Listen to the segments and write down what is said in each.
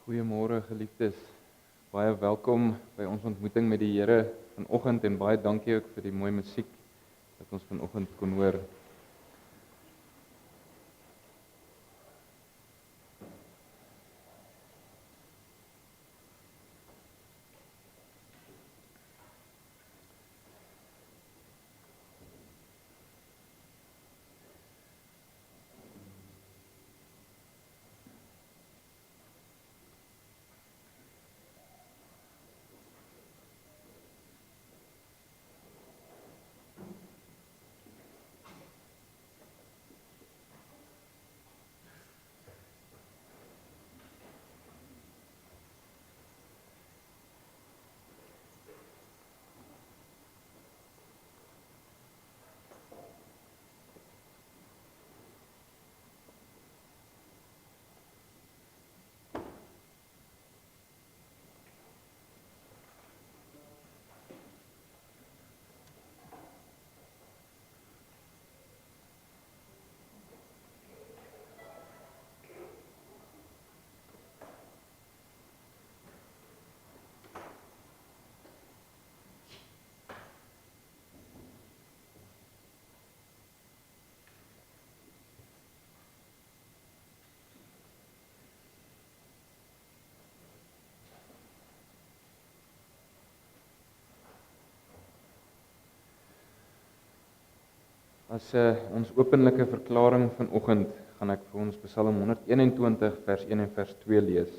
Goeiemôre geliefdes. Baie welkom by ons ontmoeting met die Here vanoggend en baie dankie ook vir die mooi musiek wat ons vanoggend kon hoor. As ons openlike verklaring vanoggend gaan ek vir ons Psalm 121 vers 1 en vers 2 lees.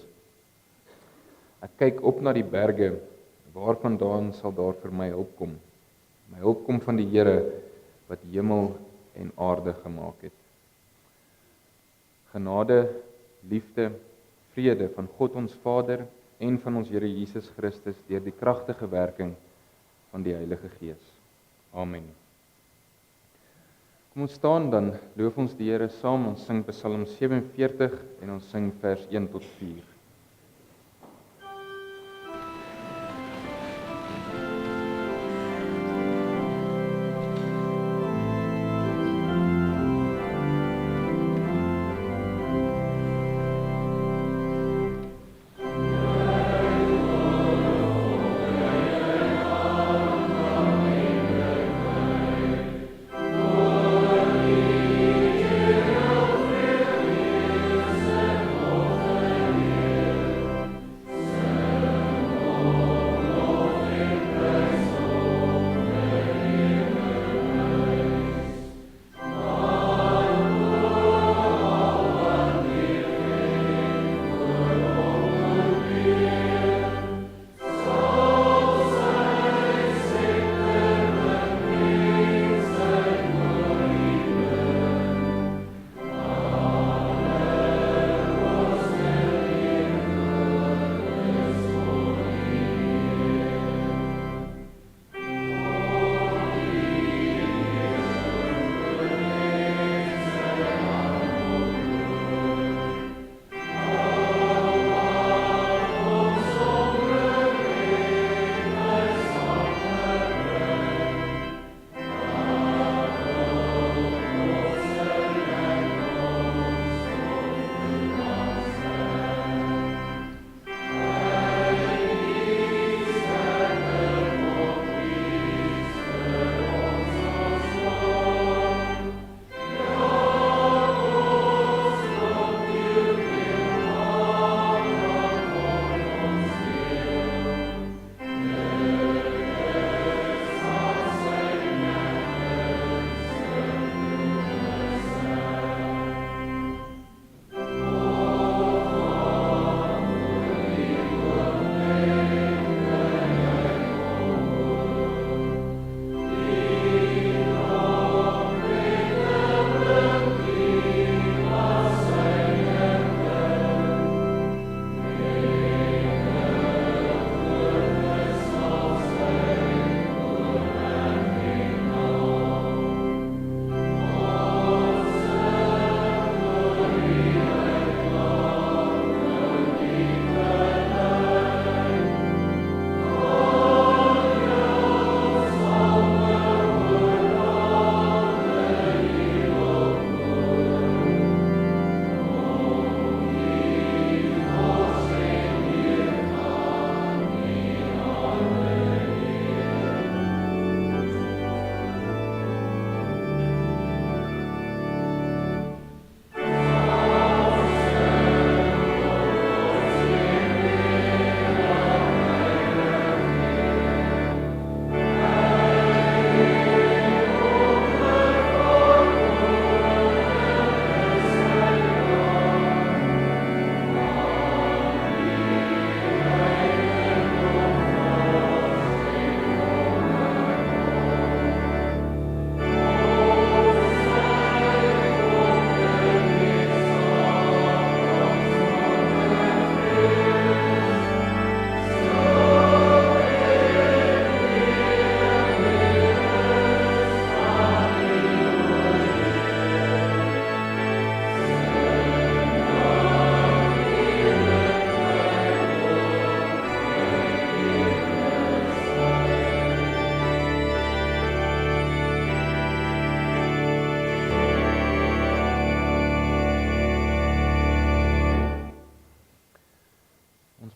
Ek kyk op na die berge, waarvandaan sal daar vir my hulp kom? My hulp kom van die Here wat hemel en aarde gemaak het. Genade, liefde, vrede van God ons Vader en van ons Here Jesus Christus deur die kragtige werking van die Heilige Gees. Amen. Kom ons staan dan, loof ons die Here saam, ons sing Psalm 47 en ons sing vers 1 tot 4.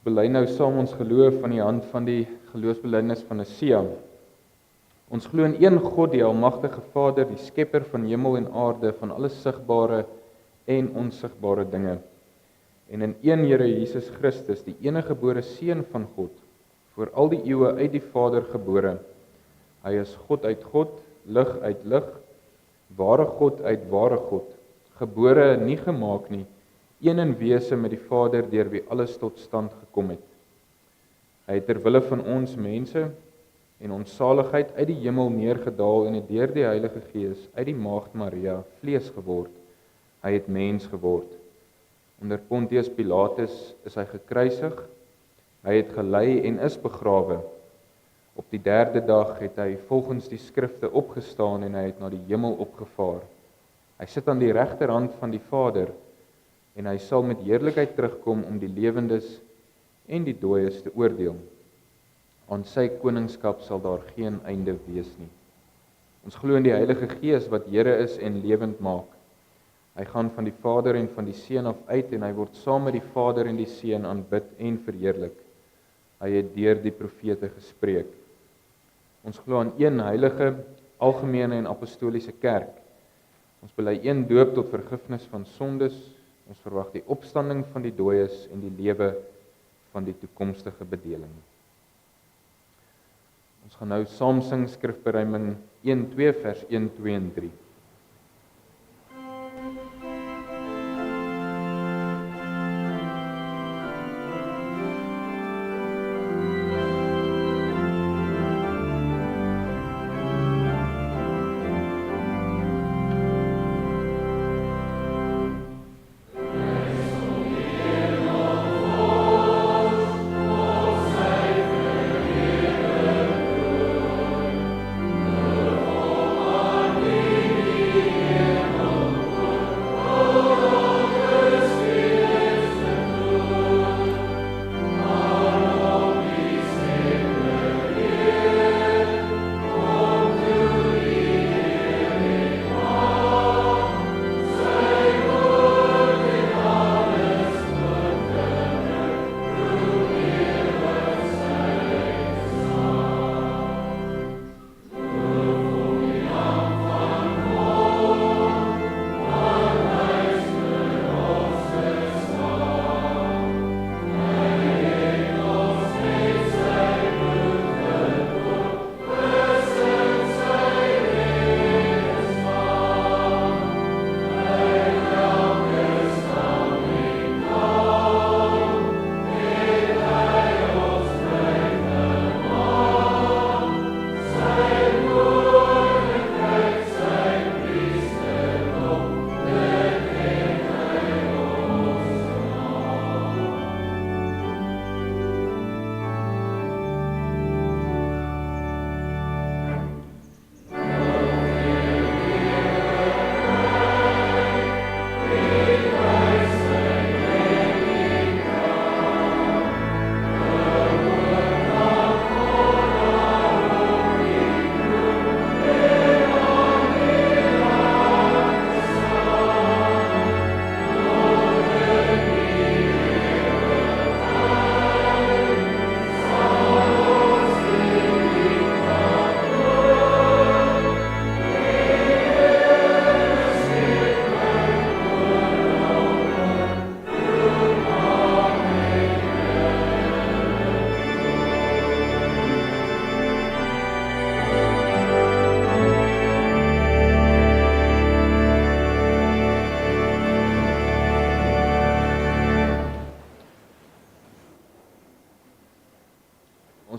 Ons bely nou saam ons geloof aan die hand van die geloofsbelijdenis van Nicea. Ons glo in een God, die almagtige Vader, die skepper van hemel en aarde, van alle sigbare en onsigbare dinge. En in een Here Jesus Christus, die enige gebore Seun van God, voor al die eeue uit die Vader gebore. Hy is God uit God, lig uit lig, ware God uit ware God, gebore, nie gemaak nie, een in wese met die Vader, deur wie alles tot stand gekom het. Hy het ter wille van ons mense en ons saligheid uit die hemel neergedaal en het deur die Heilige Gees uit die Maagd Maria vlees geword. Hy het mens geword. Onder Pontius Pilatus is hy gekruisig, hy het gelei en is begrawe. Op die 3de dag het hy volgens die skrifte opgestaan en hy het na die hemel opgevaar. Hy sit aan die regterhand van die Vader en hy sal met heerlikheid terugkom om die lewendes en die dooies te oordeel. Aan sy koningskap sal daar geen einde wees nie. Ons glo in die Heilige Gees wat Here is en lewend maak. Hy gaan van die Vader en van die Seun af uit en hy word saam met die Vader en die Seun aanbid en verheerlik. Hy het deur die profete gespreek. Ons glo aan een heilige, algemene en apostoliese kerk. Ons bely een doop tot vergifnis van sondes. Ons verwag die opstanding van die dooies en die lewe van die toekomstige bedeling. Ons gaan nou saam sing skrifberuiming 1:2 vers 1, 2 en 3.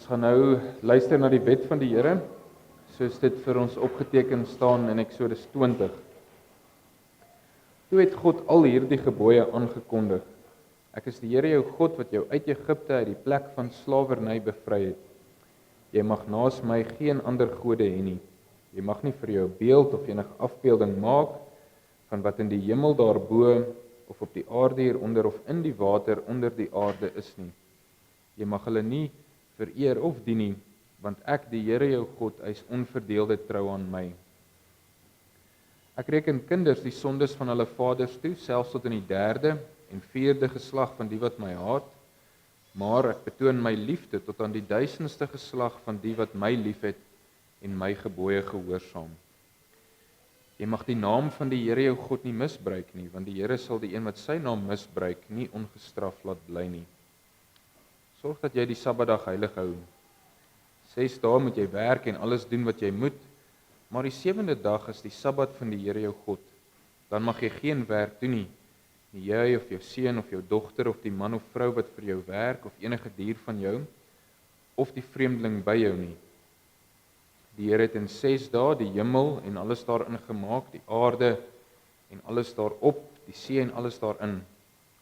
Ons gaan nou luister na die wet van die Here, soos dit vir ons opgeteken staan in Eksodus 20. Toe het God al hierdie gebooie aangekondig. Ek is die Here jou God wat jou uit Egipte uit die plek van slawerny bevry het. Jy mag naas my geen ander gode hê nie. Jy mag nie vir jou beeld of enige afbeelding maak van wat in die hemel daarbo of op die aarde hieronder of in die water onder die aarde is nie. Jy mag hulle nie vereer of dien nie, want ek, die Here jou God, is onverdeelde trou aan my. Ek reken kinders die sondes van hulle vaders toe, selfs tot in die 3de en 4de geslag van die wat my haat, maar ek betoon my liefde tot aan die 1000ste geslag van die wat my liefhet en my gebooie gehoorsaam. Jy mag die naam van die Here jou God nie misbruik nie, want die Here sal die een wat sy naam misbruik nie ongestraf laat bly nie. Sorg dat jy die Sabbatdag heilig hou. 6 dae moet jy werk en alles doen wat jy moet, maar die 7de dag is die Sabbat van die Here jou God. Dan mag jy geen werk doen nie, nie jy of jou seun of jou dogter of die man of vrou wat vir jou werk of enige dier van jou of die vreemdeling by jou nie. Die Here het in 6 dae die hemel en alles daarin gemaak, die aarde en alles daarop, die see en alles daarin.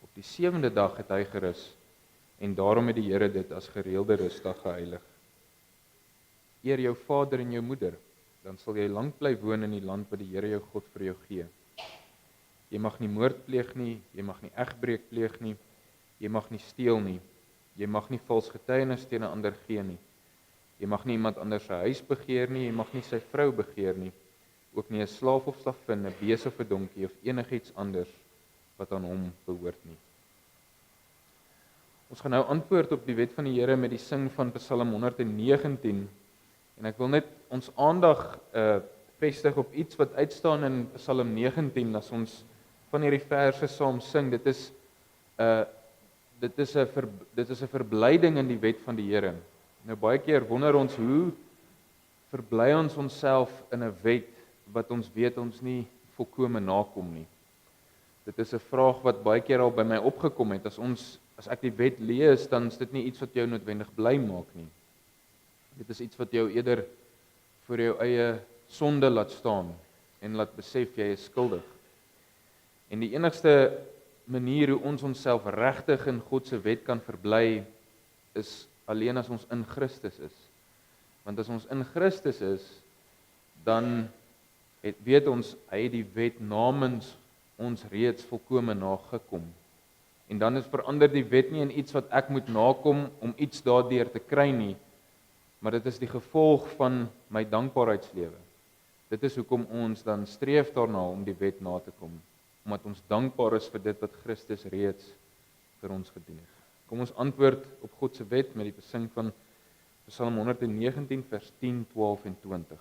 Op die 7de dag het hy gerus en daarom het die Here dit as gereelde rusdag geheilig. Eer jou vader en jou moeder, dan sal jy lank bly woon in die land wat die Here jou God vir jou gee. Jy mag nie moord pleeg nie, jy mag nie egbreek pleeg nie, jy mag nie steel nie, jy mag nie vals getuienis teen 'n ander gee nie. Jy mag nie iemand anders se huis begeer nie, jy mag nie sy vrou begeer nie, ook nie 'n slaaf of slavin, 'n bees of 'n donkie of enigiets anders wat aan hom behoort nie. Ons gaan nou antwoord op die wet van die Here met die sing van Psalm 119 en ek wil net ons aandag vestig op iets wat uitstaan in Psalm 19 as ons van hierdie verse saam sing. Dit is 'n verblyding in die wet van die Here. Nou baie keer wonder ons hoe verbly ons onsself in 'n wet wat ons weet ons nie volkome nakom nie. Dit is 'n vraag wat baie keer al by my opgekom het. As ek die wet lees, dan is dit nie iets wat jou noodwendig bly maak nie. Dit is iets wat jou eerder voor jou eie sonde laat staan en laat besef jy is skuldig. En die enigste manier hoe ons onsself regtig in God se wet kan verbly is alleen as ons in Christus is. Want as ons in Christus is, dan weet ons hy het die wet namens ons reeds volkome nagekom. En dan verander die wet nie in iets wat ek moet nakom om iets daardeur te kry nie, maar dit is die gevolg van my dankbaarheidslewe. Dit is hoekom ons dan streef daarna om die wet na te kom, omdat ons dankbaar is vir dit wat Christus reeds vir ons gedoen het. Kom ons antwoord op God se wet met die besing van Psalm 119 vers 10, 12 en 20.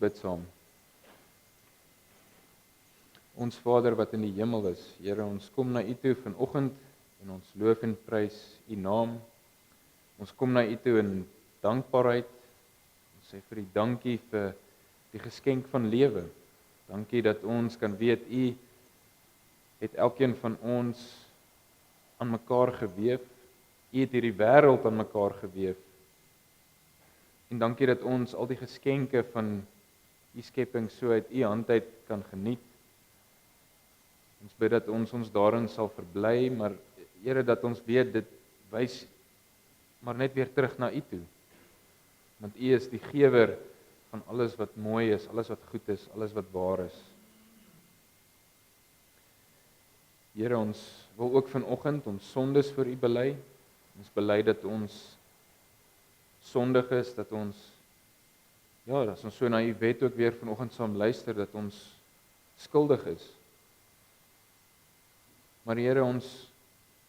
bid saam. Ons Vader wat in die hemel is, Here, ons kom na U toe vanoggend en ons loof en prys U naam. Ons kom na U toe in dankbaarheid. Ons sê vir U dankie vir die geskenk van lewe. Dankie dat ons kan weet U het elkeen van ons aan mekaar geweef. U het hierdie wêreld aan mekaar geweef. En dankie dat ons al die geskenke van U skepping so uit U hand uit kan geniet. Ons bid dat ons daarin sal verbly, maar Here, dat ons weet dit wys maar net weer terug na U toe. Want U is die gewer van alles wat mooi is, alles wat goed is, alles wat waar is. Here, ons wil ook vanoggend ons sondes voor U bely. Ons bely dat ons sondig is, dat ons as ons so na U wet ook weer vanoggend saam luister, dat ons skuldig is. Maar Here, ons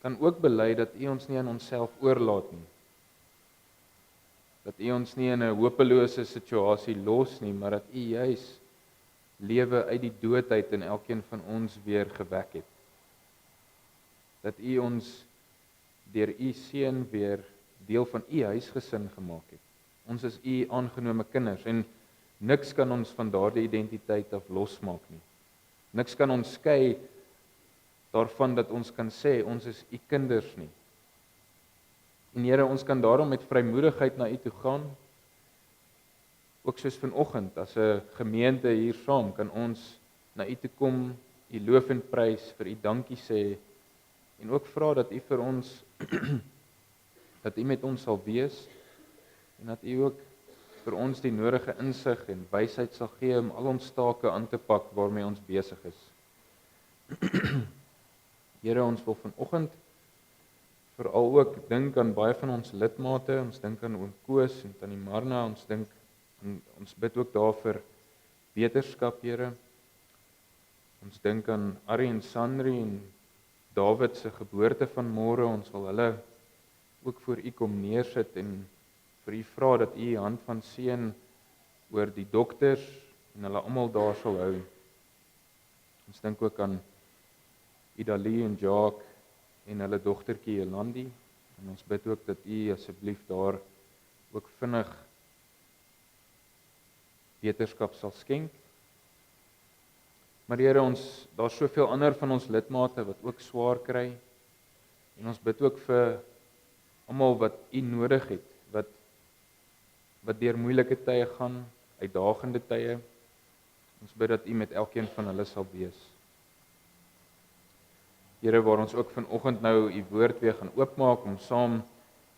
kan ook bely dat U ons nie aan onsself oorlaat nie. Dat U ons nie in 'n hopelose situasie los nie, maar dat U juis lewe uit die dood uit in elkeen van ons weer gewek het. Dat U ons deur U seun weer deel van U huisgesin gemaak het. Ons is U aangenome kinders en niks kan ons van daardie identiteit af losmaak nie. Niks kan ons skei daarvan dat ons kan sê ons is U kinders nie. En Here, ons kan daarom met vrymoedigheid na U toe gaan. Ook soos vanoggend as 'n gemeente hier saam kan ons na U toe kom, U loof en prys, vir U dankie sê en ook vra dat U vir ons dat U met ons sal wees en dat U ook vir ons die nodige insig en wysheid sal gee om al ons take aan te pak waarmee ons besig is. Here, ons wil vanoggend veral ook dink aan baie van ons lidmate, ons dink aan oom Koos en tannie Marna, ons bid ook daar vir wetenskap, Here. Ons dink aan Ari en Sandri en David se geboorte van môre, ons wil hulle ook voor U kom neersit en vir U vra dat U hand van seën oor die dokters en hulle almal daar sal hou. Ons dink ook aan Idalie en Jacques en hulle dogtertjie Jolandi en ons bid ook dat U asseblief daar ook vinnig wetenskap sal skenk. Maar Here, daar's soveel ander van ons lidmate wat ook swaar kry en ons bid ook vir almal wat U nodig het, wat deur moeilike tye gaan, uitdagende tye. Ons bid dat U met elkeen van hulle sal wees. Here, waar ons ook vanoggend nou U woord weer gaan oopmaak om saam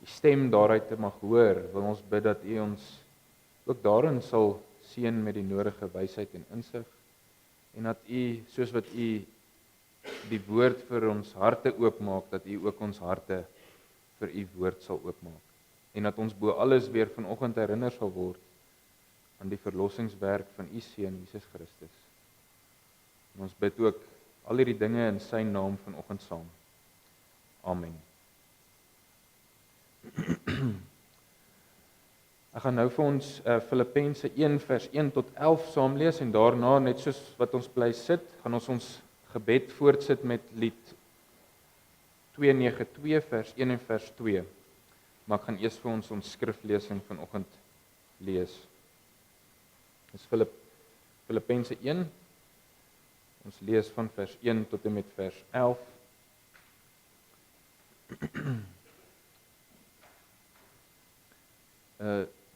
die stem daaruit te mag hoor, wil ons bid dat U ons ook daarin sal seën met die nodige wysheid en insig en dat U, soos wat U die woord vir ons harte oopmaak, dat U ook ons harte vir U woord sal oopmaak en dat ons bo alles weer vanoggend herinner sal word aan die verlossingswerk van U seun Jesus Christus. En ons bid ook al hierdie dinge in sy naam vanoggend saam. Amen. Ek gaan nou vir ons Filippense 1 vers 1 tot 11 saam lees en daarna, net soos wat ons bly sit, gaan ons gebed voortsit met lied 292 vers 1 en vers 2. Maar ek gaan eers vir ons skriflesing vanoggend lees. Dis Filippense 1. Ons lees van vers 1 tot en met vers 11.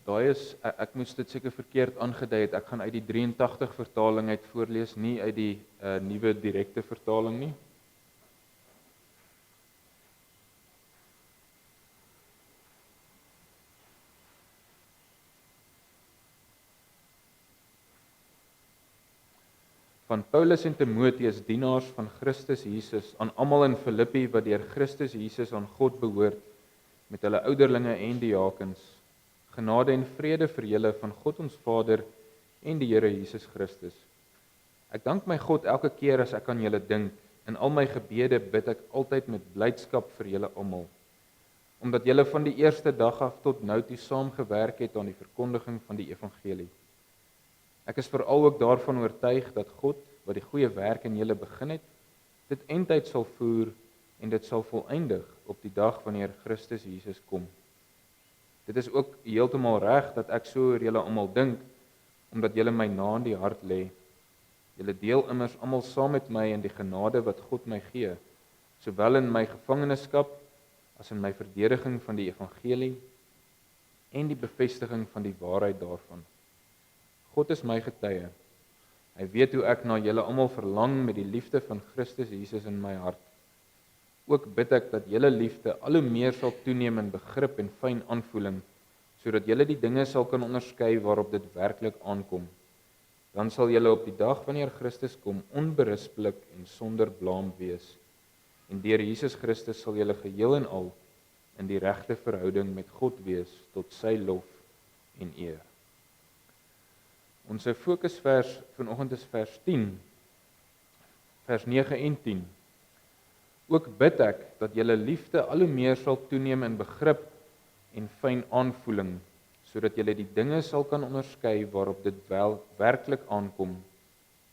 Daai is, ek moes dit seker verkeerd aangedui het. Ek gaan uit die 83 vertaling uit voorlees, nie uit die nuwe direkte vertaling nie. Van Paulus en Timoteus, dienaars van Christus Jesus, aan almal in Filippi wat deur Christus Jesus aan God behoort, met hulle ouderlinge en diakens. Genade en vrede vir julle van God ons Vader en die Here Jesus Christus. Ek dank my God elke keer as ek aan julle dink. In al my gebede bid ek altyd met blydskap vir julle almal, omdat julle van die eerste dag af tot nou toe saamgewerk het aan die verkondiging van die evangelie. Ek is veral ook daarvan oortuig dat God, wat die goeie werk in julle begin het, dit eindtyd sal voer en dit sal volëindig op die dag wanneer Christus Jesus kom. Dit is ook heeltemal reg dat ek so oor julle almal dink, omdat julle my na in die hart lê. Julle deel immers almal saam met my in die genade wat God my gee, sowel in my gevangenskap as in my verdediging van die evangelie en die bevestiging van die waarheid daarvan. God is my getuie. Hy weet hoe ek na julle almal verlang met die liefde van Christus Jesus in my hart. Ook bid ek dat julle liefde al hoe meer sal toeneem in begrip en fyn aanvoeling, sodat julle die dinge sal kan onderskei waarop dit werklik aankom. Dan sal julle op die dag wanneer Christus kom onberispelik en sonder blaam wees. En deur Jesus Christus sal julle geheel en al in die regte verhouding met God wees tot sy lof en eer. Ons fokusvers vanoggend is vers 10, vers 9 en 10. Ook bid ek dat julle liefde al hoe meer sal toeneem in begrip en fyn aanvoeling, sodat julle die dinge sal kan onderskei waarop dit wel werklik aankom.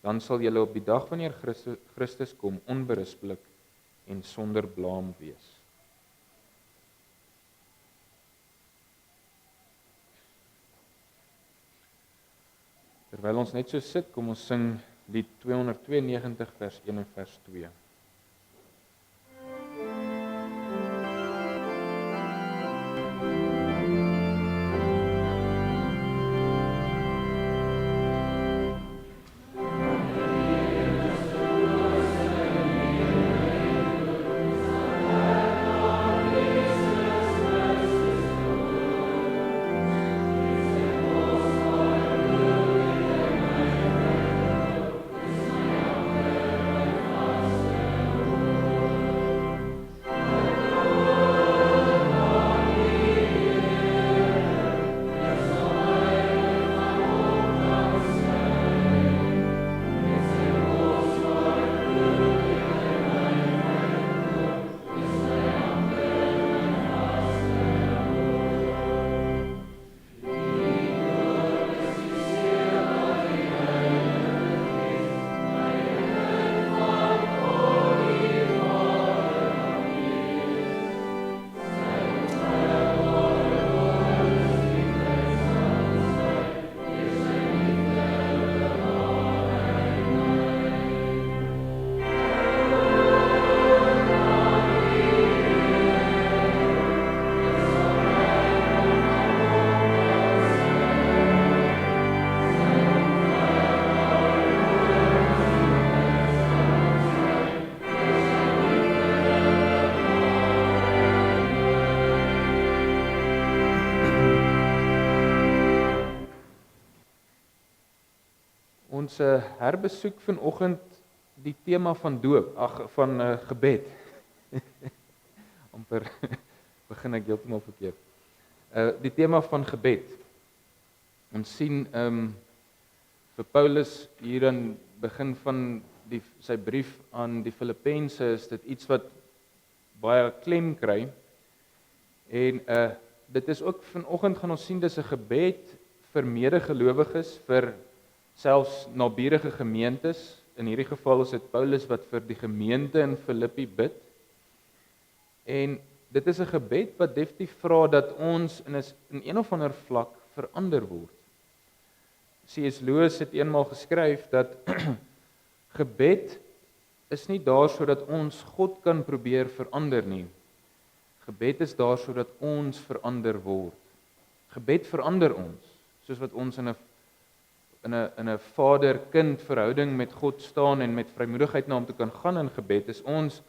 Dan sal julle op die dag wanneer Christus kom onberispelik en sonder blaam wees. Terwyl ons net so sit, kom ons sing lied 292 vers 1 en vers 2. Ons herbesoek vanoggend die tema van doop, van gebed. Amper begin ek heeltemal verkeerd. Die tema van gebed. Ons sien vir Paulus hier aan begin van sy brief aan die Filippense is dit iets wat baie klem kry. En dit is ook vanoggend gaan ons sien dis 'n gebed vir medegelowiges, vir selfs naburige gemeentes. In hierdie geval is dit Paulus wat vir die gemeente in Filippi bid. En dit is 'n gebed wat definitief vra dat ons in een of ander vlak verander word. C.S. Lewis het eenmaal geskryf dat gebed is nie daar sodat ons God kan probeer verander nie. Gebed is daar sodat ons verander word. Gebed verander ons, soos wat ons in 'n vader-kind verhouding met God staan en met vrymoedigheid na hom toe kan gaan in gebed, is ons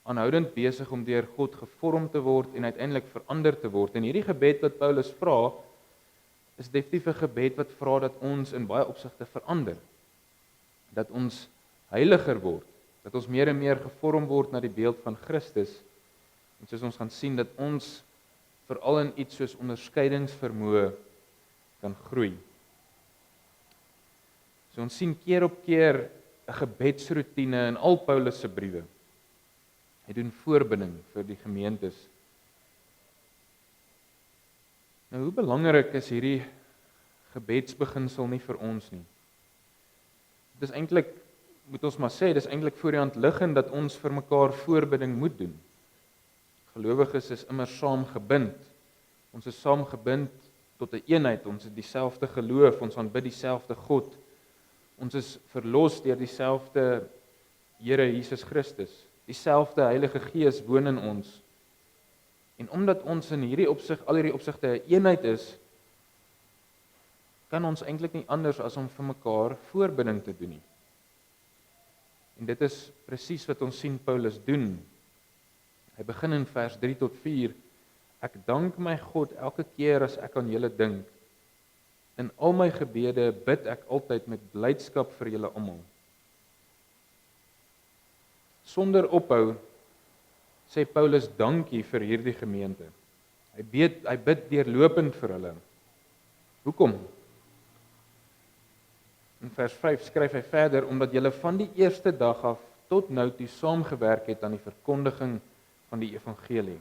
aanhoudend besig om deur God gevorm te word en uiteindelik verander te word. En hierdie gebed wat Paulus vra, is definitief 'n gebed wat vra dat ons in baie opsigte verander. Dat ons heiliger word, dat ons meer en meer gevorm word na die beeld van Christus. En soos ons gaan sien dat ons veral in iets soos onderskeidingsvermoë kan groei. So ons sien keer op keer 'n gebedsroetine in al Paulus se briewe. Hy doen voorbinding vir die gemeentes. Nou hoe belangrik is hierdie gebedsbeginsel nie vir ons nie? dis eintlik, moet ons maar sê, dis eintlik voor die hand liggend dat ons vir mekaar voorbidding moet doen. Gelowiges is immer saamgebind. Ons is saamgebind tot 'n eenheid, ons het dieselfde geloof, ons aanbid dieselfde God. Ons is verlos deur dieselfde Here Jesus Christus. Dieselfde Heilige Gees woon in ons. En omdat ons in hierdie opsig, al hierdie opsigte 'n eenheid is, kan ons eintlik nie anders as om vir mekaar voorbidding te doen nie. En dit is presies wat ons sien Paulus doen. Hy begin in vers 3 tot 4, ek dank my God elke keer as ek aan julle dink. In al my gebede bid ek altyd met blydskap vir julle almal. Sonder ophou sê Paulus dankie vir hierdie gemeente. Hy bid deurlopend vir hulle. Hoekom? In vers 5 skryf hy verder, omdat julle van die eerste dag af tot nou toe saamgewerk het aan die verkondiging van die evangelie.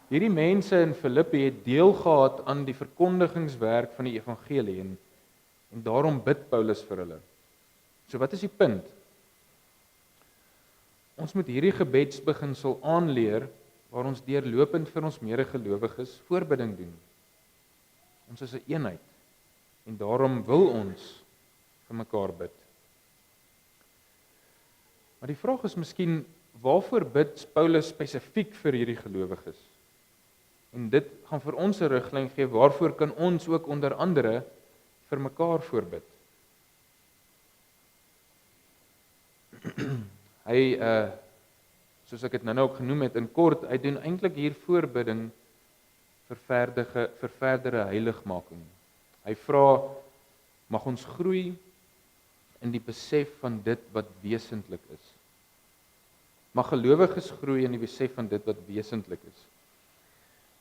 Hierdie mense in Filippi het deel gehad aan die verkondigingswerk van die evangelie en daarom bid Paulus vir hulle. So wat is die punt? Ons moet hierdie gebedsbeginsel aanleer waar ons deurlopend vir ons medegelowiges voorbidding doen. Ons is 'n eenheid en daarom wil ons vir mekaar bid. Maar die vraag is miskien, waarvoor bid Paulus spesifiek vir hierdie gelowiges? En dit gaan vir ons 'n riglyn gee, waarvoor kan ons ook onder andere vir mekaar voorbid? Hy, soos ek dit nou ook genoem het in kort, hy doen eintlik hier voorbidding vir verdere heiligmaking. Hy vra, mag ons groei in die besef van dit wat wesentlik is. Mag gelowiges groei in die besef van dit wat wesentlik is.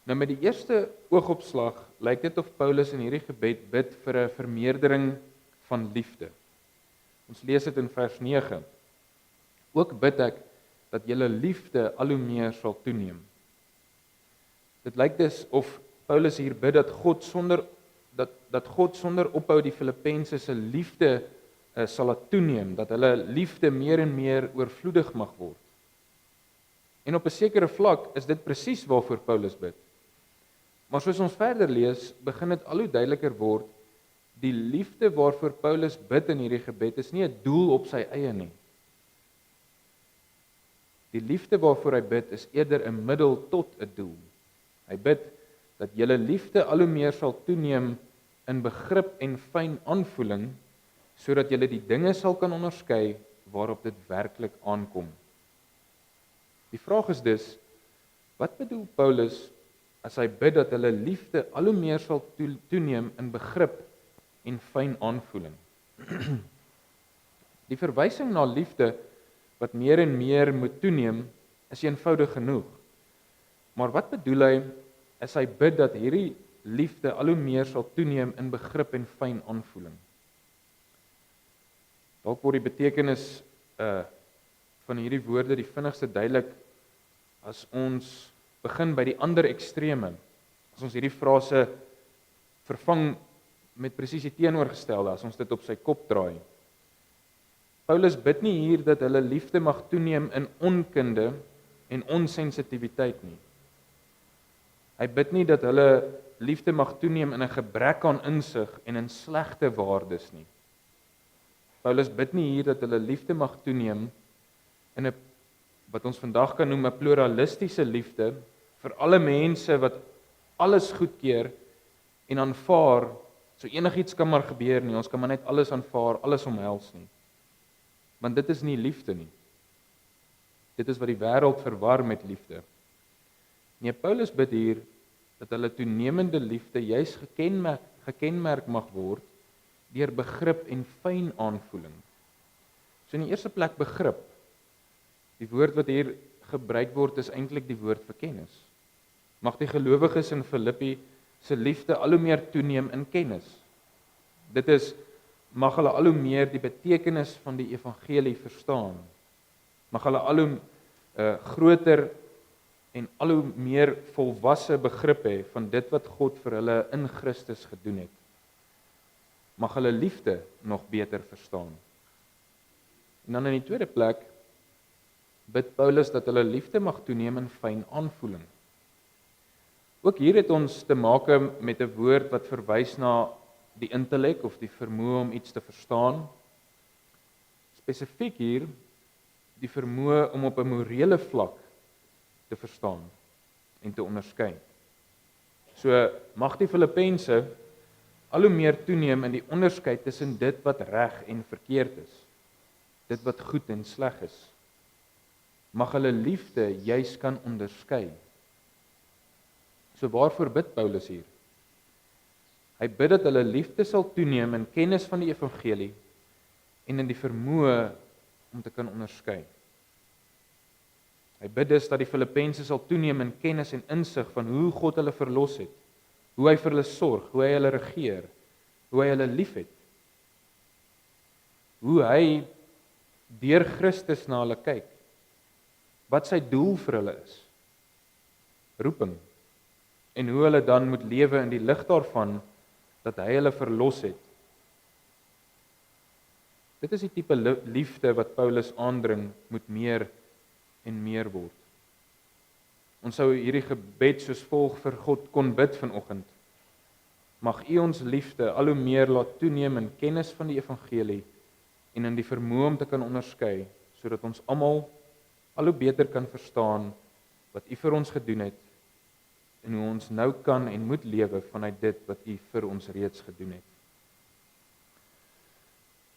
Nou met die eerste oogopslag lyk dit of Paulus in hierdie gebed bid vir 'n vermeerdering van liefde. Ons lees dit in vers 9. Ook bid ek dat julle liefde al hoe meer sal toeneem. Dit lyk dus of Paulus hier bid dat God sonder ophou die Filippense se liefde sal laat toeneem, dat hulle liefde meer en meer oorvloedig mag word. En op 'n sekere vlak is dit presies waarvoor Paulus bid. Maar soos ons verder lees, begin dit al hoe duideliker word, die liefde waarvoor Paulus bid in hierdie gebed is nie 'n doel op sy eie nie. Die liefde waarvoor hy bid is eerder 'n middel tot 'n doel. Hy bid dat julle liefde al hoe meer sal toeneem in begrip en fyn aanvoeling, sodat julle die dinge sal kan onderskei waarop dit werklik aankom. Die vraag is dus, wat bedoel Paulus as hy bid dat hulle liefde al hoe meer sal toeneem in begrip en fyn aanvoeling? Die verwysing na liefde wat meer en meer moet toeneem, is eenvoudig genoeg. Maar wat bedoel hy as hy bid dat hierdie liefde al hoe meer sal toeneem in begrip en fyn aanvoeling? Dalk word die betekenis van hierdie woorde die vinnigste duidelik as ons begin by die ander ekstreme. As ons hierdie frase vervang met presies die teenoorgestelde, as ons dit op sy kop draai. Paulus bid nie hier dat hulle liefde mag toeneem in onkunde en onsensitiwiteit nie. Hy bid nie dat hulle liefde mag toeneem in 'n gebrek aan insig en in slegte waardes nie. Paulus bid nie hier dat hulle liefde mag toeneem in 'n wat ons vandag kan noem 'n pluralistiese liefde vir alle mense wat alles goedkeur en aanvaar, so enigiets kan maar gebeur nie, ons kan maar net alles aanvaar, alles omhels nie. Want dit is nie liefde nie. Dit is wat die wêreld verwar met liefde. Nee, Paulus bid hier dat hulle toenemende liefde juis gekenmerk mag word deur begrip en fyn aanvoeling. So in die eerste plek begrip. Die woord wat hier gebruik word is eintlik die woord vir kennis. Mag die gelowiges in Filippi se liefde al hoe meer toeneem in kennis. Dit is, mag hulle al hoe meer die betekenis van die evangelie verstaan. Mag hulle al hoe groter en al hoe meer volwasse begrip hê van dit wat God vir hulle in Christus gedoen het. Mag hulle liefde nog beter verstaan. En dan in die tweede plek bid Paulus dat hulle liefde mag toeneem in fyn aanvoeling. Ook hier het ons te maak met 'n woord wat verwys na die intellek of die vermoë om iets te verstaan. Spesifiek hier die vermoë om op 'n morele vlak te verstaan en te onderskei. So mag die Filippense al hoe meer toeneem in die onderskeid tussen dit wat reg en verkeerd is, dit wat goed en sleg is. Mag hulle liefde juis kan onderskei. So waarvoor bid Paulus hier? Hy bid dat hulle liefde sal toeneem in kennis van die evangelie en in die vermoë om te kan onderskei. Hy bid dus dat die Filippense sal toeneem in kennis en insig van hoe God hulle verlos het, hoe hy vir hulle sorg, hoe hy hulle regeer, hoe hy hulle liefhet, hoe hy deur Christus na hulle kyk, wat sy doel vir hulle is, roeping, en hoe hulle dan moet lewe in die lig daarvan dat hy hulle verlos het. Dit is die tipe liefde wat Paulus aandring moet meer en meer word. Ons sou hierdie gebed soos volg vir God kon bid vanoggend. Mag U ons liefde al hoe meer laat toeneem in kennis van die evangelie en in die vermoë om te kan onderskei, sodat ons almal al hoe beter kan verstaan wat U vir ons gedoen het en hoe ons nou kan en moet lewe vanuit dit wat U vir ons reeds gedoen het.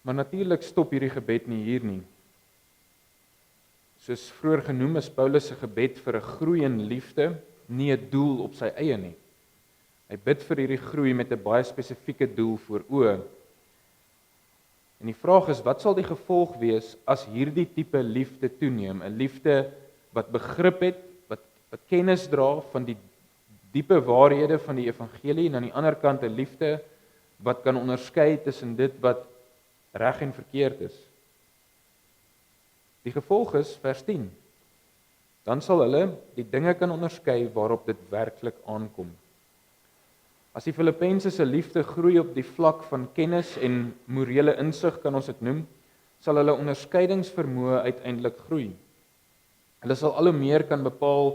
Maar natuurlik stop hierdie gebed nie hier nie. Soos vroeër genoem is Paulus se gebed vir 'n groei in liefde nie 'n doel op sy eie nie. Hy bid vir hierdie groei met 'n baie spesifieke doel voor oë. En die vraag is, wat sal die gevolg wees as hierdie tipe liefde toeneem? 'n Liefde wat begrip het, wat kennis dra van die diepe waarhede van die evangelie en aan die ander kant 'n liefde wat kan onderskei tussen dit wat reg en verkeerd is. Die gevolg is vers 10. Dan sal hulle die dinge kan onderskei waarop dit werklik aankom. As die Filippense se liefde groei op die vlak van kennis en morele insig, kan ons dit noem, sal hulle onderskeidingsvermoë uiteindelik groei. Hulle sal al hoe meer kan bepaal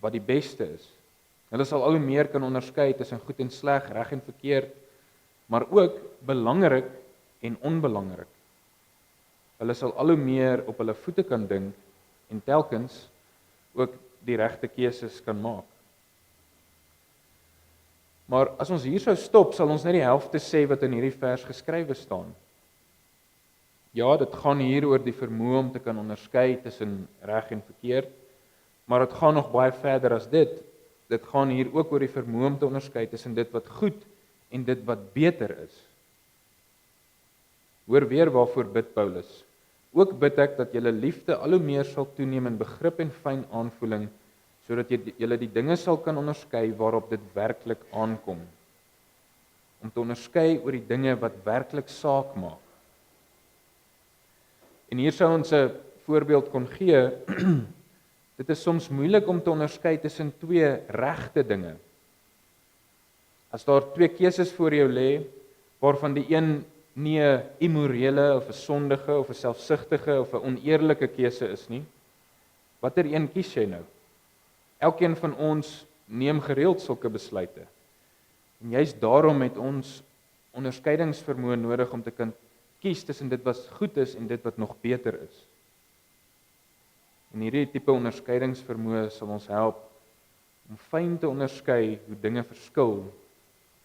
wat die beste is. Hulle sal al hoe meer kan onderskei tussen goed en sleg, reg en verkeerd, maar ook belangrik en onbelangrik. Hulle sal al hoe meer op hulle voete kan dink en telkens ook die regte keuses kan maak. Maar as ons hier sou stop, sal ons net die helfte sê wat in hierdie vers geskrywe staan. Ja, dit gaan hier oor die vermoë om te kan onderskei tussen reg en verkeerd, maar dit gaan nog baie verder as dit. Dit gaan hier ook oor die vermoë om te onderskei tussen dit wat goed en dit wat beter is. Hoor weer waarvoor bid Paulus. Ook bid ek dat julle liefde al hoe meer sal toeneem in begrip en fyn aanvoeling, sodat julle die dinge sal kan onderskei waarop dit werklik aankom. Om te onderskei oor die dinge wat werklik saak maak. En hier sou ons 'n voorbeeld kon gee. Dit is soms moeilik om te onderskei tussen twee regte dinge. As daar twee keuses voor jou lê, waarvan die een nie 'n immorele of 'n sondige of 'n selfsugtige of 'n oneerlike keuse is nie, watter een kies jy nou? Elkeen van ons neem gereeld sulke besluite. En juist daarom het ons onderskeidingsvermoë nodig om te kan kies tussen dit wat goed is en dit wat nog beter is. En hierdie tipe onderskeidingsvermoë sal ons help om fyn te onderskei hoe dinge verskil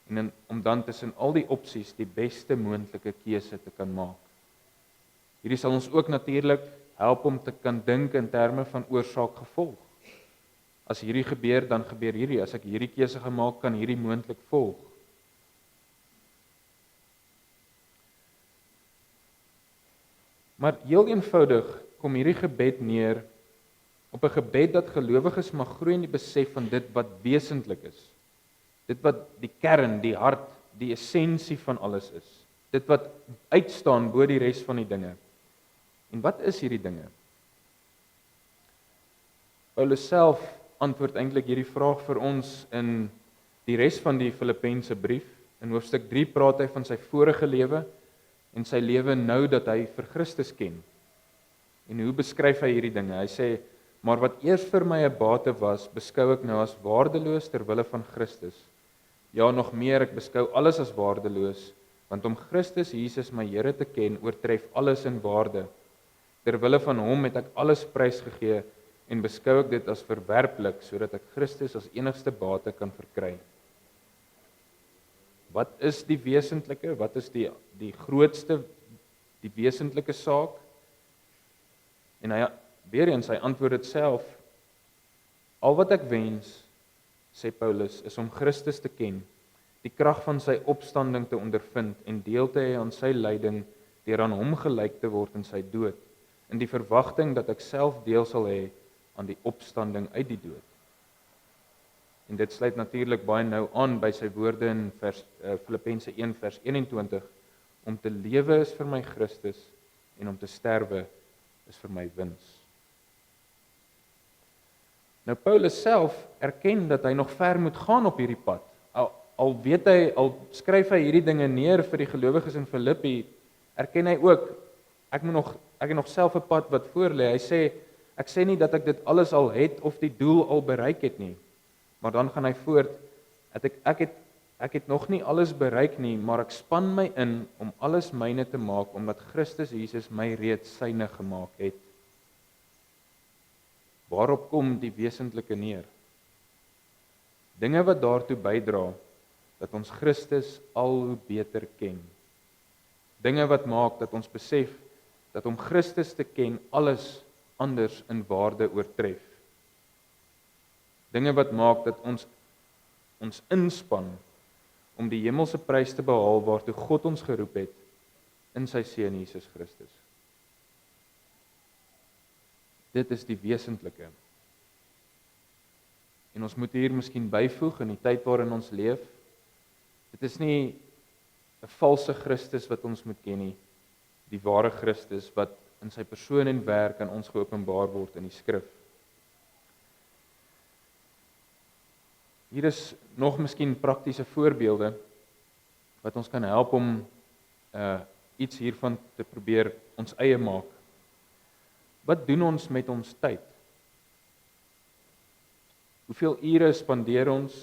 en om dan tussen al die opsies die beste moontlike keuse te kan maak. Hierdie sal ons ook natuurlik help om te kan dink in terme van oorsaak-gevolg. As hierdie gebeur, dan gebeur hierdie. As ek hierdie keuse gemaak, kan hierdie moontlik volg. Maar heel eenvoudig kom hierdie gebed neer op 'n gebed dat gelowiges mag groei in die besef van dit wat wesentlik is. Dit wat die kern, die hart, die essensie van alles is. Dit wat uitstaan bo die res van die dinge. En wat is hierdie dinge? Paulus self antwoord eintlik hierdie vraag vir ons in die res van die Filippense brief. In hoofstuk 3 praat hy van sy vorige lewe en sy lewe nou dat hy vir Christus ken. En hoe beskryf hy hierdie dinge? Hy sê, maar wat eers vir my 'n bate was, beskou ek nou as waardeloos ter wille van Christus. Ja, nog meer, ek beskou alles as waardeloos, want om Christus Jesus my Here te ken, oortref alles in waarde. Ter wille van hom het ek alles prysgegee en beskou ek dit as verwerplik, sodat ek Christus as enigste bate kan verkry. Wat is die wesentlike? Wat is die grootste, die wesentlike saak? En weer eens, hy antwoord dit self. Al wat ek wens, sê Paulus, is om Christus te ken, die krag van sy opstanding te ondervind en deel te hê aan sy lyding deur aan hom gelyk te word in sy dood, in die verwagting dat ek self deel sal hê aan die opstanding uit die dood. En dit sluit natuurlik baie nou aan by sy woorde in Filippense 1 vers 21, om te lewe is vir my Christus en om te sterwe is vir my wins. Nou Paulus self erken dat hy nog ver moet gaan op hierdie pad. Al skryf hy hierdie dinge neer vir die gelowiges in Filippi, erken hy ook ek het nog self 'n pad wat voor lê. Hy sê ek sê nie dat ek dit alles al het of die doel al bereik het nie. Maar dan gaan hy voort, ek het nog nie alles bereik nie, maar ek span my in om alles myne te maak omdat Christus Jesus my reeds syne gemaak het. Waarop kom die wesentlike neer? Dinge wat daartoe bydra dat ons Christus al hoe beter ken. Dinge wat maak dat ons besef dat om Christus te ken alles anders in waarde oortref. Dinge wat maak dat ons inspann om die hemelse prys te behaal waartoe God ons geroep het in sy seun Jesus Christus. Dit is die wesentlike. En ons moet hier miskien byvoeg in die tyd waarin ons leef. Dit is nie 'n valse Christus wat ons moet ken nie, die ware Christus wat in sy persoon en werk aan ons geopenbaar word in die skrif. Hier is nog miskien praktiese voorbeelde wat ons kan help om iets hiervan te probeer ons eie maak. Wat doen ons met ons tyd? Hoeveel ure spandeer ons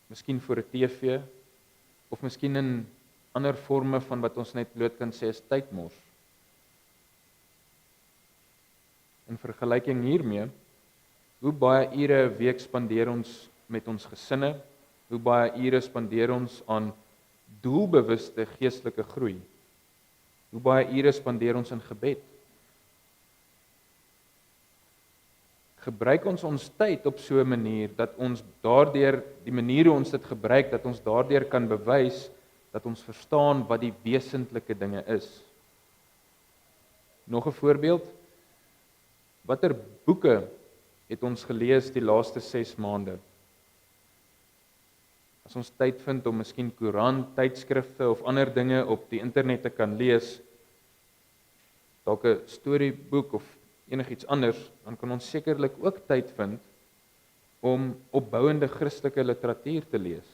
miskien voor 'n TV of miskien in ander forme van wat ons net bloot kan sê is tydmors? In vergelyking hiermee, hoe baie ure 'n week spandeer ons met ons gesinne? Hoe baie ure spandeer ons aan doelbewuste geestelike groei? Hoe baie ure spandeer ons in gebed? Gebruik ons tyd op so 'n manier dat ons daardeur, die manier hoe ons dit gebruik, dat ons daardeur kan bewys dat ons verstaan wat die wesentlike dinge is. Nog 'n voorbeeld. Watter boeke het ons gelees die laaste 6 maande? As ons tyd vind om miskien koerant, tydskrifte of ander dinge op die internet te kan lees, dalk 'n storieboek of enigiets anders, dan kan ons sekerlik ook tyd vind om opbouende Christelike literatuur te lees,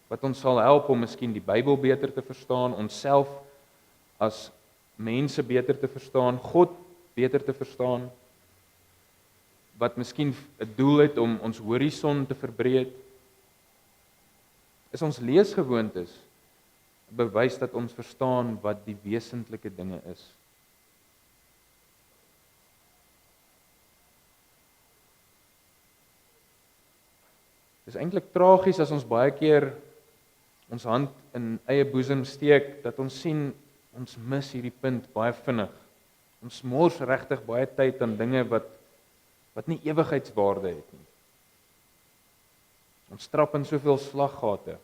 wat ons sal help om miskien die Bybel beter te verstaan, onsself as mense beter te verstaan, God beter te verstaan, wat miskien 'n doel het om ons horison te verbreed. Is ons leesgewoontes 'n bewys dat ons verstaan wat die wesentlike dinge is? Dit is eintlik tragies as ons baie keer ons hand in eie boesem steek, dat ons sien, ons mis hierdie punt baie vinnig. Ons mors regtig baie tyd aan dinge wat nie ewigheidswaarde het nie. Ons trap in soveel slaggate.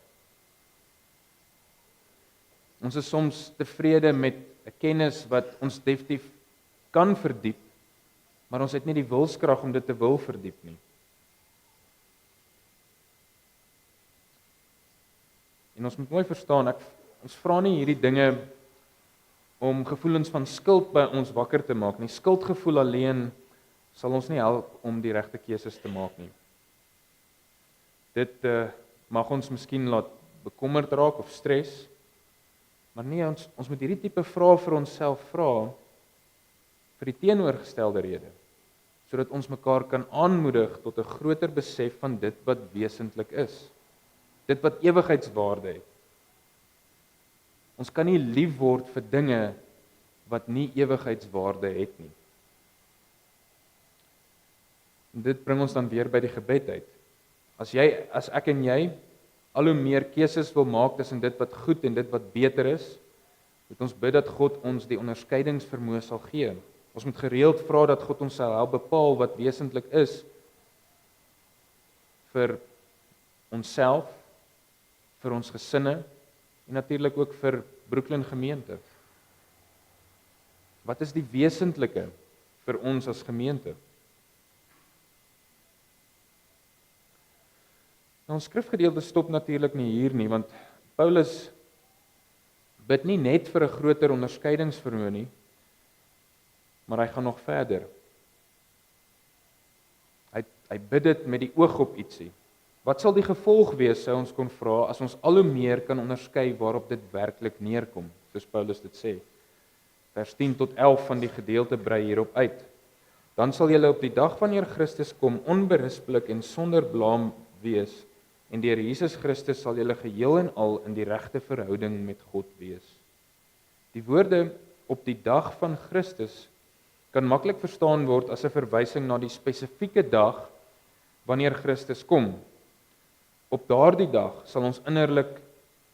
Ons is soms tevrede met 'n kennis wat ons definitief kan verdiep, maar ons het nie die wilskrag om dit te wil verdiep nie. En ons moet mooi verstaan, ons vra nie hierdie dinge om gevoelens van skuld by ons wakker te maak nie. Skuldgevoel alleen sal ons nie help om die regte keuses te maak nie. Dit mag ons miskien laat bekommerd raak of stres, maar nee, ons moet hierdie tipe vrae vir onsself vra. vir die teenoorgestelde rede, sodat ons mekaar kan aanmoedig tot 'n groter besef van dit wat wesentlik is, dit wat ewigheidswaarde het. Ons kan nie lief word vir dinge wat nie ewigheidswaarde het nie. En dit bring ons dan weer by die gebed uit. As ek en jy al hoe meer keuses wil maak tussen dit wat goed en dit wat beter is, moet ons bid dat God ons die onderskeidingsvermoë sal gee. Ons moet gereeld vra dat God ons sal help bepaal wat wesentlik is vir onsself, vir ons gesinne en natuurlik ook vir Brooklyn gemeente. Wat is die wesentlike vir ons as gemeente? Nou, ons skrifgedeelte stop natuurlik nie hier nie, want Paulus bid nie net vir 'n groter onderskeidingsvermoë nie, maar hy gaan nog verder. Hy bid dit met die oog op ietsie. Wat sal die gevolg wees, sou ons kon vra, as ons al hoe meer kan onderskei waarop dit werklik neerkom, soos Paulus dit sê. Vers 10 tot 11 van die gedeelte brei hierop uit. Dan sal julle op die dag wanneer Christus kom onberispelik en sonder blaam wees, en deur Jesus Christus sal julle geheel en al in die regte verhouding met God wees. Die woorde op die dag van Christus kan maklik verstaan word as 'n verwysing na die spesifieke dag wanneer Christus kom. Op daardie dag sal ons innerlik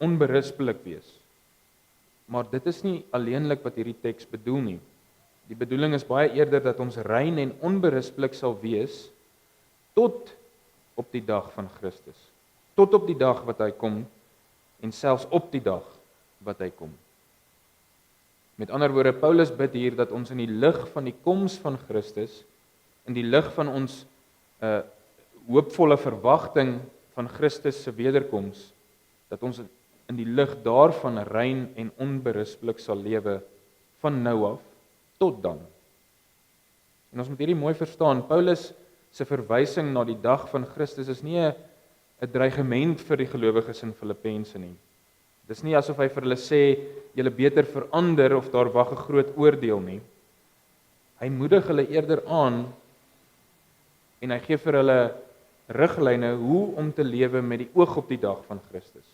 onberispelik wees. Maar dit is nie alleenlik wat hierdie teks bedoel nie. Die bedoeling is baie eerder dat ons rein en onberispelik sal wees tot op die dag van Christus. Tot op die dag wat hy kom en selfs op die dag wat hy kom. Met ander woorde, Paulus bid hier dat ons in die lig van die koms van Christus, in die lig van ons hoopvolle verwagting van Christus se wederkoms, dat ons in die lig daarvan rein en onberispelik sal lewe van nou af tot dan. En ons moet hierdie mooi verstaan, Paulus se verwysing na die dag van Christus is nie 'n dreigement vir die gelowiges in Filippense nie. Dis nie asof hy vir hulle sê, julle beter verander of daar wag 'n groot oordeel nie. Hy moedig hulle eerder aan en hy gee vir hulle riglyne hoe om te lewe met die oog op die dag van Christus.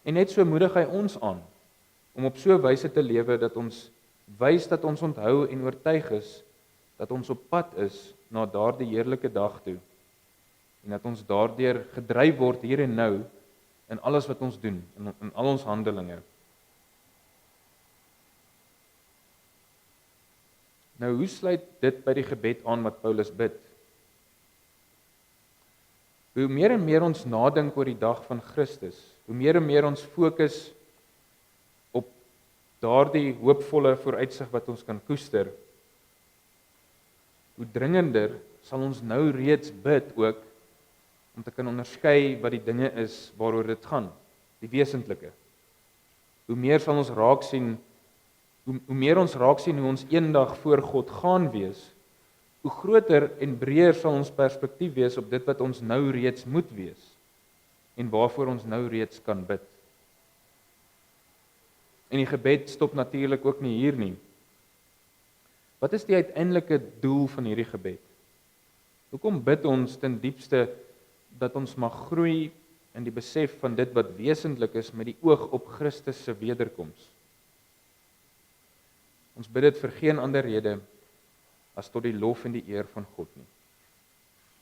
En net so moedig hy ons aan om op so 'n wyse te lewe dat ons wys dat ons onthou en oortuig is dat ons op pad is na daardie heerlike dag toe en dat ons daardeur gedryf word hier en nou in alles wat ons doen, in al ons handelinge. Nou, hoe sluit dit by die gebed aan wat Paulus bid? Hoe meer en meer ons nadink oor die dag van Christus, hoe meer en meer ons fokus op daardie hoopvolle vooruitsig wat ons kan koester, hoe dringender sal ons nou reeds bid ook om te kan onderskei wat die dinge is waaroor dit gaan, die wesentlike. Hoe meer sal ons raak sien, hoe meer ons raak sien hoe ons eendag voor God gaan wees, hoe groter en breër sal ons perspektief wees op dit wat ons nou reeds moet wees en waarvoor ons nou reeds kan bid. En die gebed stop natuurlik ook nie hier nie. Wat is die uiteindelike doel van hierdie gebed? Hoekom bid ons ten diepste dat ons mag groei in die besef van dit wat wesentlik is met die oog op Christus se wederkoms? Ons bid dit vir geen ander rede as tot die lof en die eer van God nie.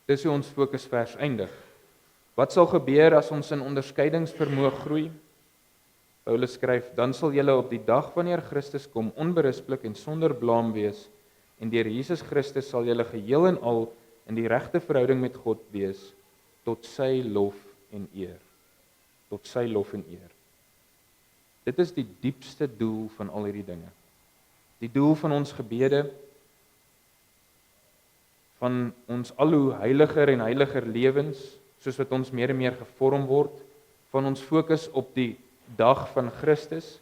Dis hoe ons fokusvers eindig. Wat sal gebeur as ons in onderskeidingsvermoë groei? Paulus skryf, dan sal julle op die dag wanneer Christus kom onberispelik en sonder blaam wees, en deur Jesus Christus sal julle geheel en al in die regte verhouding met God wees, tot sy lof en eer. Tot sy lof en eer. Dit is die diepste doel van al hierdie dinge. Die doel van ons gebede, van ons al hoe heiliger en heiliger lewens, soos wat ons meer en meer gevorm word, van ons fokus op die dag van Christus,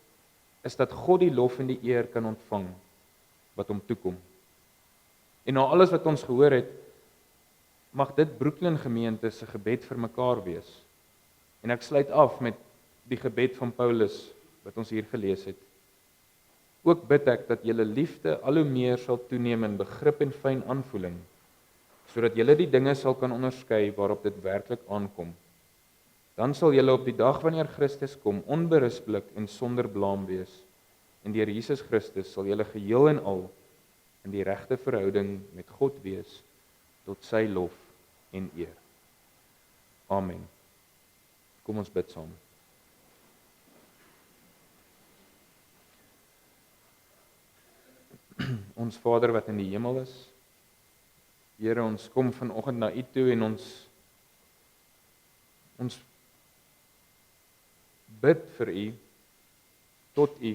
is dat God die lof en die eer kan ontvang wat hom toekom. En na alles wat ons gehoor het, mag dit Brooklyn gemeente se gebed vir mekaar wees. En ek sluit af met die gebed van Paulus wat ons hier gelees het. Ook bid ek dat julle liefde al hoe meer sal toeneem in begrip en fyn aanvoeling, sodat julle die dinge sal kan onderskei waarop dit werklik aankom. Dan sal julle op die dag wanneer Christus kom onberispelik en sonder blaam wees, en deur Jesus Christus sal julle geheel en al in die regte verhouding met God wees, tot sy lof en eer. Amen. Kom ons bid saam. Ons Vader wat in die hemel is, Here, ons kom vanoggend na U toe en ons bid vir U, tot U.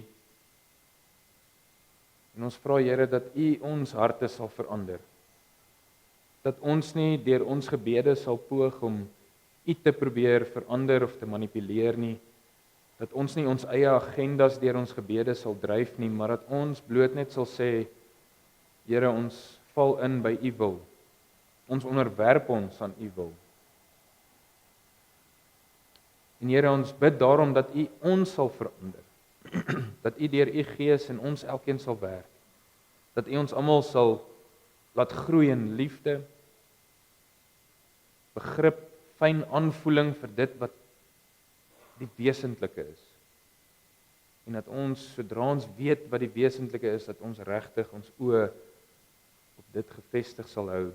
En ons vra, Here, dat U ons harte sal verander. Dat ons nie deur ons gebede sal poog om U te probeer verander of te manipuleer nie. Dat ons nie ons eie agendas deur ons gebede sal dryf nie, maar dat ons bloot net sal sê, Here, ons val in by U wil. Ons onderwerp ons aan U wil. En Here, ons bid daarom dat U ons sal verander. Dat U deur U Gees in ons elkeen sal werk. Dat U ons almal sal laat groei in liefde, begrip, fyn aanvoeling vir dit wat die wesentlike is. En dat ons, sodra ons weet wat die wesentlike is, dat ons regtig ons oë op dit gefestig sal hou.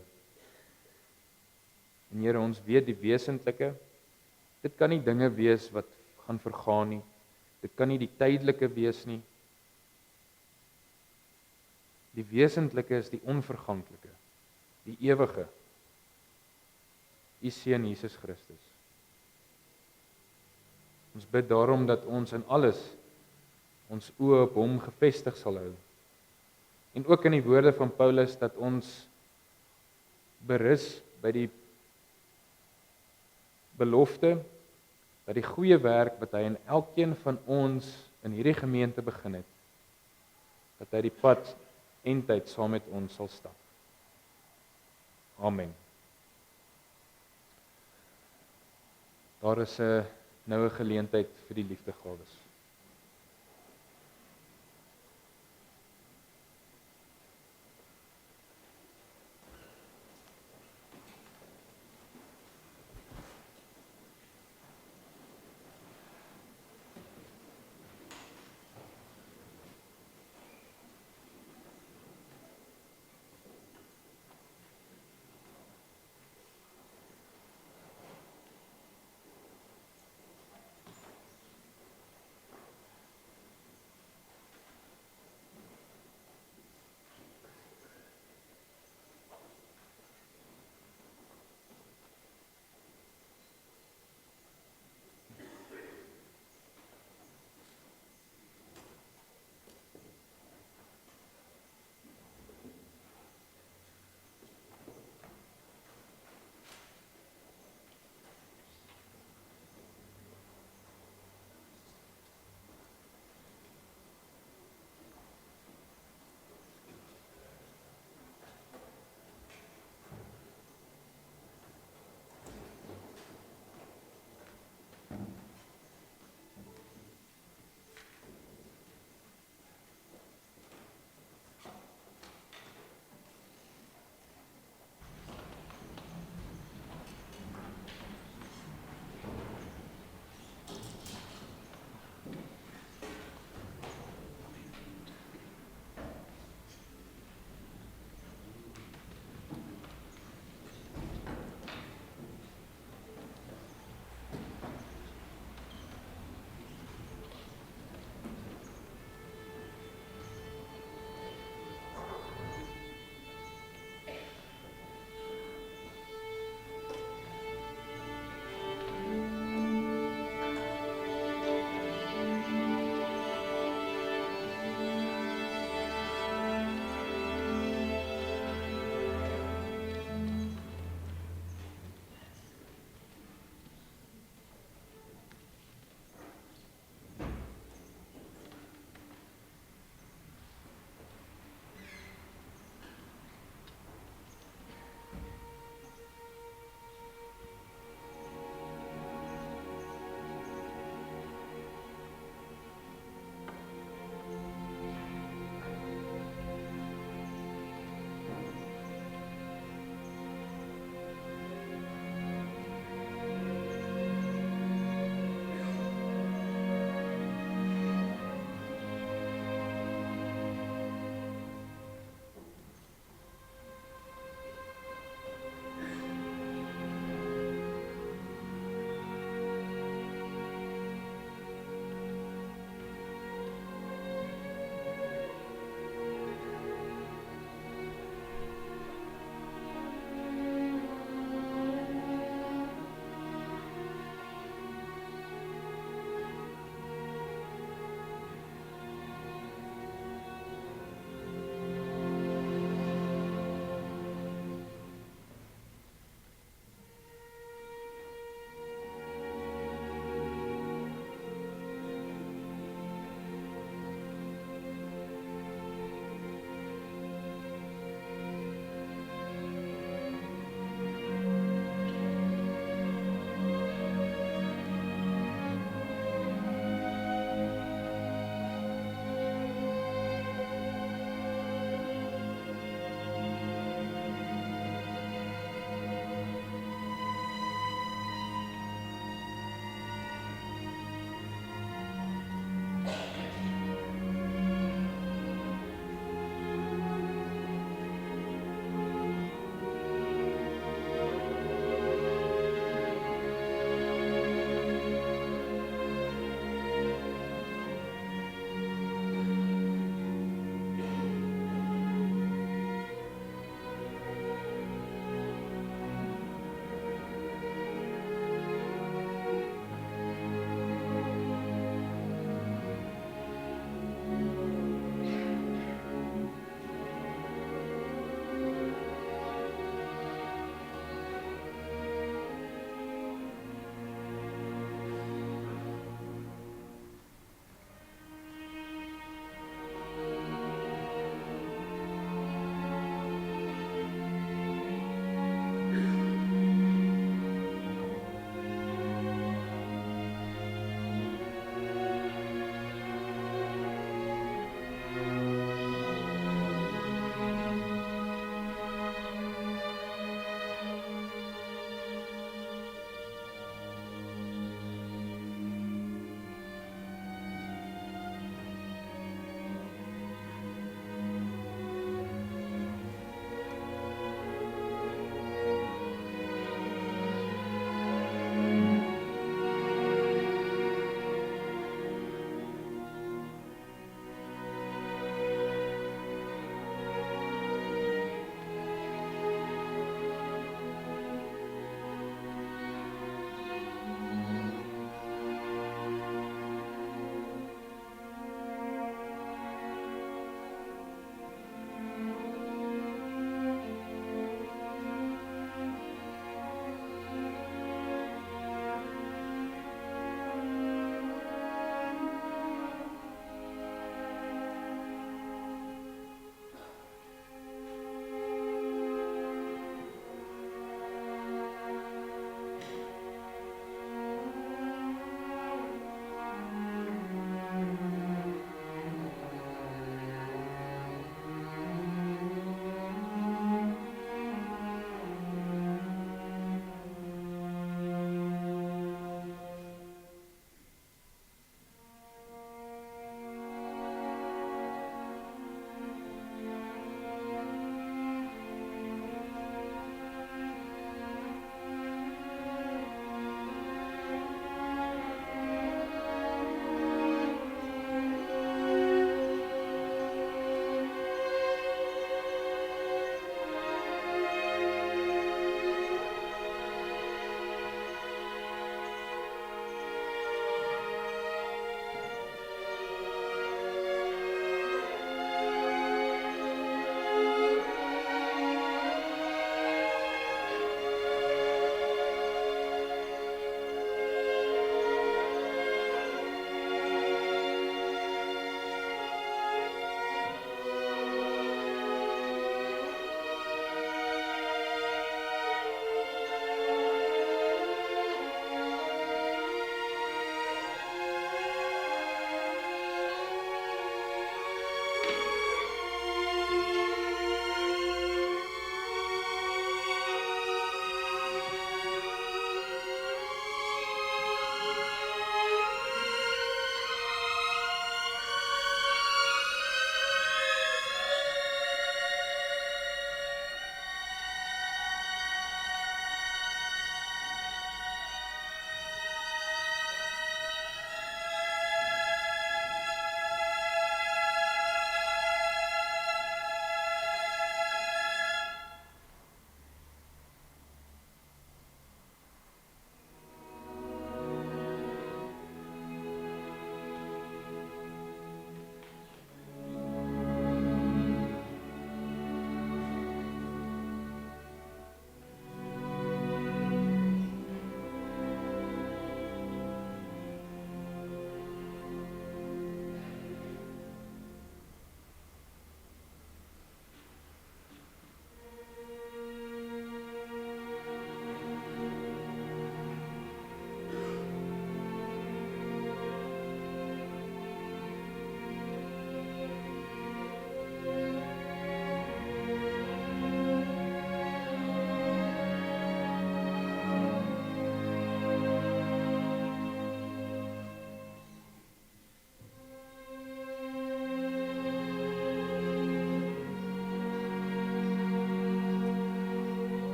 En Here, ons weet die wesentlike, dit kan nie dinge wees wat gaan vergaan nie. Dit kan nie die tydelike wees nie. Die wesentlike is die onverganklike, die ewige. U Seun Jesus Christus. Ons bid daarom dat ons in alles ons oë op hom gefestig sal hou. En ook in die woorde van Paulus dat ons berus by die belofte dat die goeie werk wat hy in elkeen van ons in hierdie gemeente begin het, dat hy die pad eindtyd saam met ons sal stap. Amen. Daar is nou 'n geleentheid vir die liefdegawes.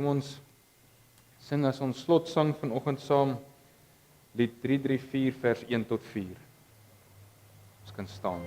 Kom ons sing as ons slotsang vanoggend saam lied 334 vers 1 tot 4. Ons kan staan.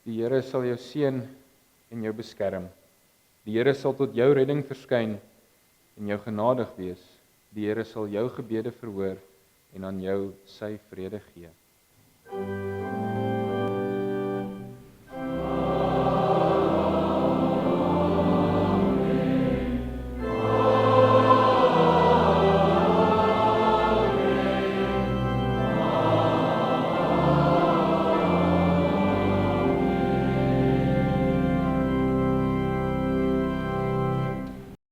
Die Here sal jou seën en jou beskerm. Die Here sal tot jou redding verskyn en jou genadig wees. Die Here sal jou gebede verhoor en aan jou sy vrede gee.